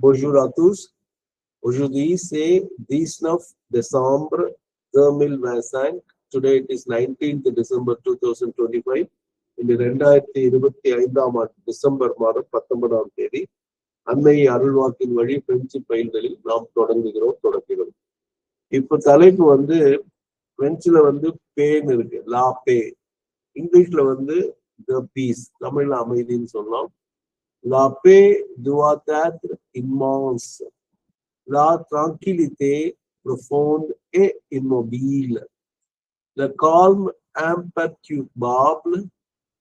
Bonjour à tous. Aujourd'hui, c'est 19 décembre 2025. Today it is 19th December 2025. இந்த 2025ஆம் ஆண்டு December மாதம் 19ஆம் தேதி அன்னை அருள்வாக்கின் வழி பிரெஞ்சு பயில்களில் நாம் தொடங்குகிறோம். இப்ப தலைப்பு வந்து பிரெஞ்சுல வந்து பேன் இருக்கு, லா பே. இங்கிலீஷ்ல வந்து த பீஸ், தமிழ்ல அமைதின்னு சொல்லலாம். La paix doit être immense. La tranquillité profonde et immobile. Le calme imperturbable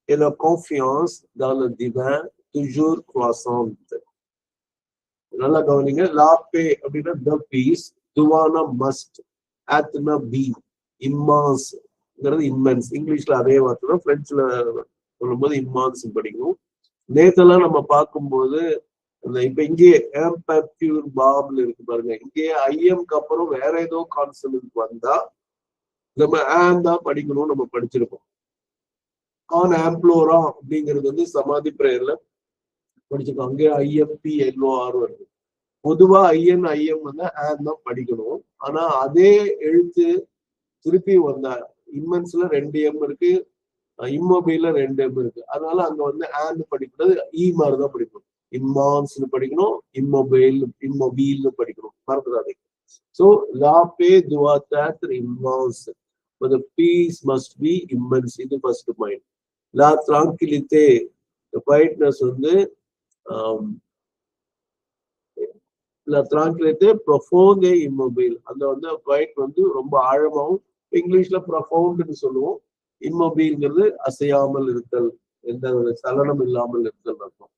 et la confiance dans le divin toujours croissante. நல்லா கவனிங்க. La paix அப்படின்னா the peace, duana must, atna be, immense immense. இங்கிலீஷ்ல அதே வார்த்தை தான், பிரெஞ்சுல சொல்லும்போது immense படிக்கணும். நேத்தெல்லாம் நம்ம பார்க்கும்போது இப்ப இங்கே பாப்ல இருக்கு பாருங்க, இங்கே ஐஎம்க்கு அப்புறம் வேற ஏதோ கான்சனன்ட் வந்தா நம்ம தான் படிக்கணும், நம்ம படிச்சிருக்கோம். ஆன் ஆம்ப்ளோரா அப்படிங்கிறது வந்து சமாதி பிரேயர்ல படிச்சிருக்கோம். அங்கே ஐஎம்பி எல்ஓஆர் வருது. பொதுவா ஐஎம் வந்து தான் படிக்கணும். ஆனா அதே எழுத்து திருப்பி வந்தா இம்மன்ஸ்ல 2 எம் இருக்கு, இம்மொபைல்ல 2 எம் இருக்கு. அதனால அங்க வந்து ஆண்ட் படிக்கிறது மாதிரிதான் படிக்கணும். இம்மான்ஸ்னு படிக்கணும், இம்மொபைல்னு படிக்கணும், மறந்துடாதீங்க. So la paix doit être immense, but the peace must be immense. இது first mind. La tranquillité, the quietness வந்து la tranquillité profonde et immobile. அந்த வந்து குவைட் வந்து ரொம்ப ஆழமாவும், இங்கிலீஷ்ல ப்ரொஃபவுண்ட்னு சொல்லுவோம். இம்மொபைல்ங்கிறது அசையாமல் இருத்தல், எந்த ஒரு சலனம் இல்லாமல் இருத்தல் அர்த்தம்.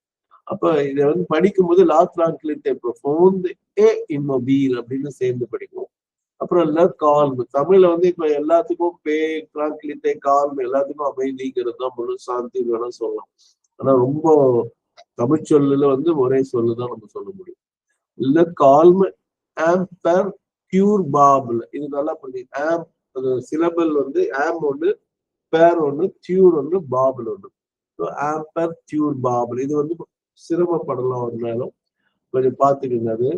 அப்ப இதை வந்து படிக்கும்போது லா டிரான்குலிட்டே ப்ரொஃபவுண்ட் ஏ இம்மொபைல் அப்படின்னு சேர்ந்து படிக்கும். அப்புறம் இல்ல கால்ம், தமிழ்ல வந்து இப்ப எல்லாத்துக்கும் பே, டிரான்குலிட்டே, கால்ம் எல்லாத்துக்கும் அமைதிங்கிறது தான் முழு சாந்தி வேணா சொல்லலாம். ஆனா ரொம்ப தமிழ் சொல்லுல வந்து ஒரே சொல்லுதான் நம்ம சொல்ல முடியும். இல்ல கால்ம் ஆம்பர் பியூர் பாபிள், இது நல்லா பண்ணி ஆம், அது சிலபல் வந்து ஆம் ஒண்ணு, பேர் ஒண்ணு, டியூர் ஒண்ணு, பாபிள் ஒண்ணு. ஆம்பர் டியூர் பாபிள், இது வந்து சிரமப்படலாம் ஒரு நேரம், கொஞ்சம் பார்த்துக்குங்க. அது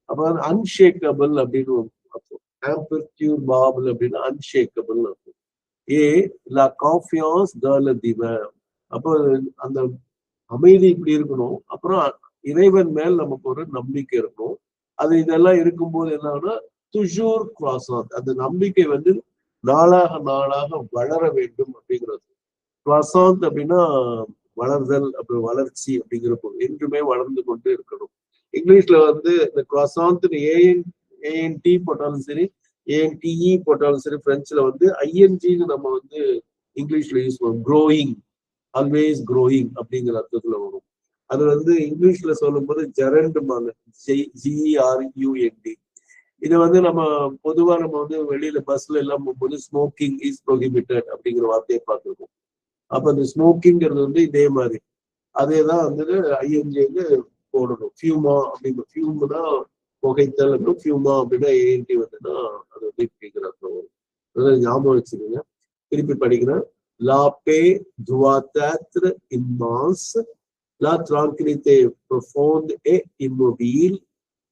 அப்புறம் அன்ஷேக்கபிள் அப்படின்னு அர்த்தம். ஆம்பர் டியூர் பாபிள் அப்படின்னா அன்ஷேக்கபிள் அர்த்தம். லா கான்ஃபியன்ஸ் dans le divin. அப்போ அந்த அமைதி இப்படி இருக்கணும். அப்புறம் இறைவன் மேல் நமக்கு ஒரு நம்பிக்கை இருக்கணும். அது இதெல்லாம் இருக்கும்போது என்னன்னா துஜூர் croissant, அந்த நம்பிக்கை வந்து நாளாக வளர வேண்டும் அப்படிங்கிறது. croissant அப்படின்னா வளர்தல், அப்புறம் வளர்ச்சி அப்படிங்கிற பொருள். என்றுமே வளர்ந்து கொண்டு இருக்கணும். இங்கிலீஷ்ல வந்து இந்த croissant ஏஎன்டி போட்டாலும் சரி, ஏஎன்டிஇ போட்டாலும் சரி, பிரெஞ்சுல வந்து ஐஎன்ஜின்னு நம்ம வந்து இங்கிலீஷ்ல யூஸ் பண்ணுவோம். க்ரோயிங், ஆல்வேஸ் க்ரோயிங் அப்படிங்கிற அர்த்தத்துல வரும். அது வந்து இங்கிலீஷ்ல சொல்லும் போது ஜெரண்டுமாங்க, GERUND. இதை வந்து நம்ம பொதுவா நம்ம வந்து வெளியில பஸ்ல எல்லாம் போகும்போது ஸ்மோக்கிங் இஸ் ப்ரோஹிபிட்டட் அப்படிங்கிற வார்த்தையை பார்த்துருக்கோம். அப்ப இந்த ஸ்மோக்கிங்கிறது வந்து இதே மாதிரி அதேதான் வந்து ஐஎன்ஜி வந்து போடணும். ஃபியூமா அப்படிங்கிற, ஃபியூம்னா புகைத்தல், ஃபியூமா அப்படின்னா ஏஎன்டி வந்துன்னா அது வந்து இப்படிங்கிற அர்த்தம் வரும். அதனால ஞாபகம் வச்சுக்கோங்க. திருப்பி படிக்கிறேன். La paix doit être immense, la tranquillité profonde et immobile,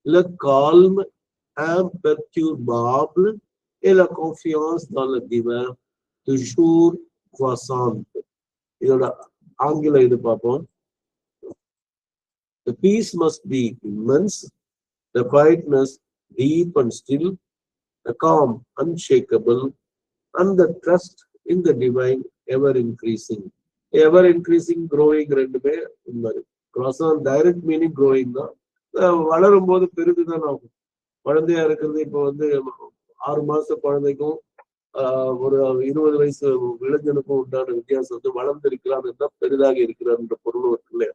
le calme imperturbable et la confiance dans le divin toujours croissante. இதோட ஆங்கில இது பார்ப்போம். The peace must be immense, the quietness deep and still, the calm unshakable, and the trust in the divine ever increasing. Ever increasing, growing ரெண்டுமே உண்மை. croissant direct meaning growing தான். வளரும் போது பெருதுதான் ஆகும். குழந்தையா இருக்கிறது இப்போ வந்து 6 மாச குழந்தைக்கும் ஒரு 20 வயசு இளைஞனுக்கும் உண்டான வித்தியாசம் வந்து வளர்ந்து இருக்கிறான் என்றால் பெரிதாக இருக்கிறார்ன்ற பொருள் இருக்கு இல்லையா?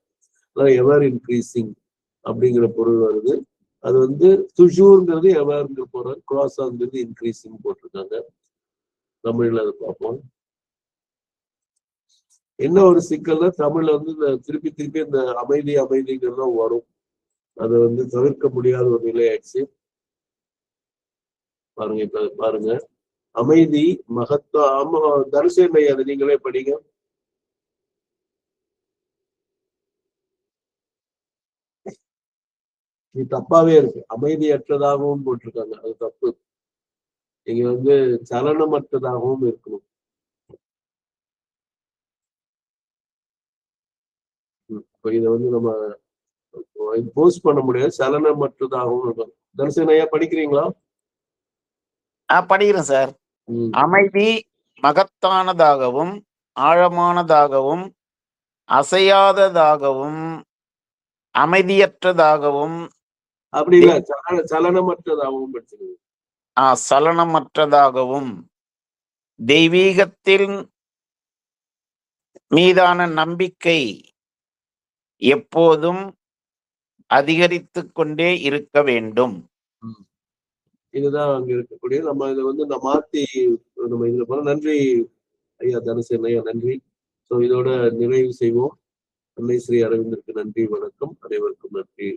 அதான் எவர் இன்க்ரீசிங் அப்படிங்கிற பொருள் வருது. அது வந்து துஷூர்ங்கிறது எவர்ங்கிற பொருள், croissantங்கிறது இன்க்ரீசிங் போட்டிருக்காங்க. தமிழ்ல அதை பார்ப்போம். என்ன ஒரு சிக்கல்னா தமிழ்ல வந்து இந்த திருப்பி இந்த அமைதிங்கிறது தான் வரும். அதை வந்து தவிர்க்க முடியாத ஒரு நிலை ஆயிடுச்சு. பாருங்க, இப்ப பாருங்க, அமைதி மகத்துவம். தரிசனை அதை நீங்களே படிங்க. இது தப்பாவே இருக்கு. அமைதியற்றதாகவும் போட்டிருக்காங்க, அது தப்பு. இங்க வந்து சலனமற்றதாகவும் இருக்கணும். இப்ப இதை வந்து நம்ம போஸ்ட் பண்ண முடியாது, சலனமற்றதாகவும் இருக்கணும். தரிசன ஐயா படிக்கிறீங்களா? படிக்கிறேன் சார். அமைதி மகத்தானதாகவும் ஆழமானதாகவும் அசையாததாகவும் அமைதியற்றதாகவும் அப்படி இல்ல, சலனமற்றதாகவும் படிச்சிருக்கீங்க. சலனமற்றதாகவும் தெய்வீகத்தின் மீதான நம்பிக்கை எப்போதும் அதிகரித்து கொண்டே இருக்க வேண்டும். இதுதான் அங்க இருக்கக்கூடிய நம்ம இதை வந்து நம்ம மாத்தி நம்ம இதுல போல. நன்றி ஐயா தனசேகரன் ஐயா, நன்றி. ஸோ இதோட நிறைவு செய்வோம். அன்னை ஸ்ரீ அரவிந்தருக்கு நன்றி, வணக்கம். அனைவருக்கும் நன்றி.